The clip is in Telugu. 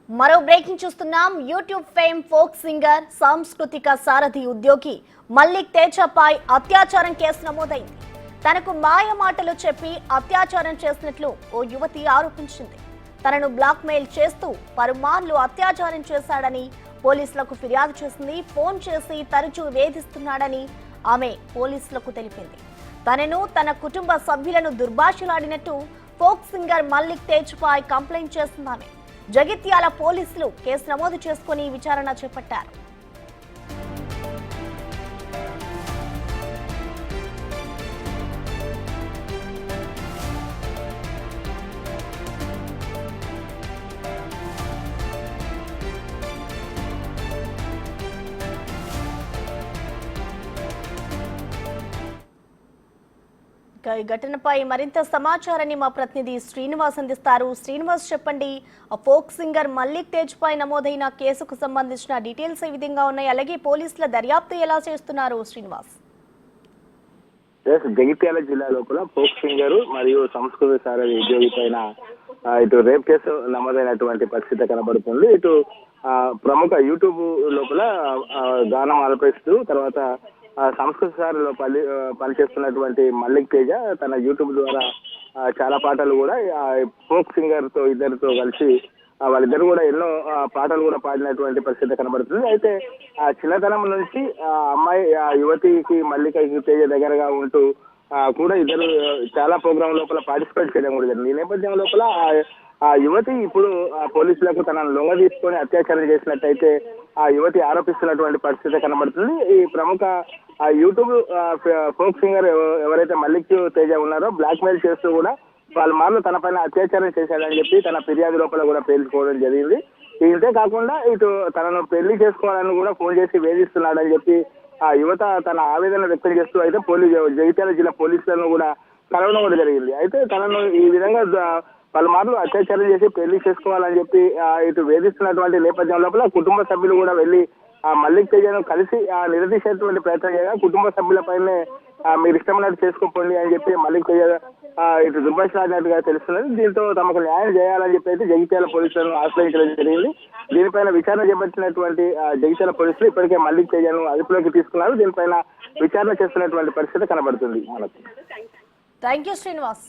మరో బ్రేకింగ్ చూస్తున్నాం. యూట్యూబ్ ఫేమ్ ఫోక్ సింగర్ సాంస్కృతిక సారథి ఉద్యోగి మల్లిక్ తేజపై అత్యాచారం కేసు నమోదైంది. తనకు మాయ మాటలు చెప్పి అత్యాచారం చేసినట్లు ఓ యువతి ఆరోపించింది. తనను బ్లాక్ మెయిల్ చేస్తూ పలుమార్లు అత్యాచారం చేశాడని పోలీసులకు ఫిర్యాదు చేసింది. ఫోన్ చేసి తరచూ వేధిస్తున్నాడని ఆమె పోలీసులకు తెలిపింది. తనను తన కుటుంబ సభ్యులను దుర్భాషలాడినట్టు ఫోక్ సింగర్ మల్లిక్ తేజపై కంప్లైంట్ చేస్తున్నామే. జగిత్యాల పోలీసులు కేసు నమోదు చేసుకుని విచారణ చేపట్టారు. ఈ ఘటనపై మరింత సమాచారాన్ని మా ప్రతినిధి శ్రీనివాస్ అందిస్తారు. శ్రీనివాస్, చెప్పండి, ఫోక్ సింగర్ మల్లిక్ తేజ్ పై నమోదైన కేసుకు సంబంధించిన డీటెయిల్స్ ఏ విధంగా ఉన్నాయి, అలాగే పోలీసుల దర్యాప్తు ఎలా చేస్తున్నారు శ్రీనివాస్? జగిత్యాల జిల్లా లోపల ఫోక్ సింగర్ మరియు సంస్కృతి సారథి ఉద్యోగి పైన ఇటు రేప్ కేసు నమోదైనటువంటి పరిస్థితి కనబడుతుంది. ఇటు ప్రముఖ యూట్యూబ్ లోపల గానం ఆలపిస్తూ తర్వాత సంస్కృతి సారథిలో పనిచేస్తున్నటువంటి మల్లిక్ తేజ తన యూట్యూబ్ ద్వారా చాలా పాటలు కూడా ఫోక్ సింగర్ తో ఇద్దరితో కలిసి వాళ్ళిద్దరు కూడా ఎన్నో పాటలు కూడా పాడినటువంటి పరిస్థితి కనబడుతుంది. అయితే ఆ చిన్నతనం నుంచి అమ్మాయి యువతికి మల్లిక తేజ దగ్గరగా ఉంటూ కూడా ఇద్దరు చాలా ప్రోగ్రాం లోపల పార్టిసిపేట్ చేయడం కూడా జరిగింది. ఈ నేపథ్యం లోపల ఆ యువతి ఇప్పుడు పోలీసులకు తనను లొంగ తీసుకొని అత్యాచారం చేసినట్టయితే ఆ యువతి ఆరోపిస్తున్నటువంటి పరిస్థితి కనబడుతుంది. ఈ ప్రముఖ యూట్యూబ్ ఫోక్ సింగర్ ఎవరైతే మల్లిక్ తేజ ఉన్నారో బ్లాక్ మెయిల్ చేస్తూ కూడా వాళ్ళ మార్లు తన పైన అత్యాచారం చేశాడని చెప్పి తన ఫిర్యాదు లోపల కూడా పేర్చుకోవడం జరిగింది. ఇంతే కాకుండా ఇటు తనను పెళ్లి చేసుకోవాలని కూడా ఫోన్ చేసి వేధిస్తున్నాడని చెప్పి ఆ యువత తన ఆవేదన వ్యక్తం చేస్తూ అయితే జగిత్యాల జిల్లా పోలీసులను కూడా కలవడం కూడా జరిగింది. అయితే తనను ఈ విధంగా పలుమార్లు అత్యాచారం చేసి పెళ్లి చేసుకోవాలని చెప్పి ఇటు వేధిస్తున్నటువంటి నేపథ్యం లోపల కుటుంబ సభ్యులు కూడా వెళ్లి మల్లిక్ తేజను కలిసి నిలదీసేటువంటి ప్రయత్నం చేయగా కుటుంబ సభ్యులపైనే మీరు ఇష్టమైనట్టు చేసుకోండి అని చెప్పి మల్లిక్ తేజ ఇటు దుర్భాషలాడినట్టుగా తెలుస్తున్నది. దీంతో తమకు న్యాయం చేయాలని చెప్పి అయితే జగిత్యాల పోలీసులను ఆశ్రయించడం జరిగింది. దీనిపైన విచారణ చేపట్టినటువంటి జగిత్యాల పోలీసులు ఇప్పటికే మల్లిక్ తేజను అదుపులోకి తీసుకున్నారు. దీనిపైన విచారణ చేస్తున్నటువంటి పరిస్థితి కనబడుతుంది మనకు. Thank you Srinivas.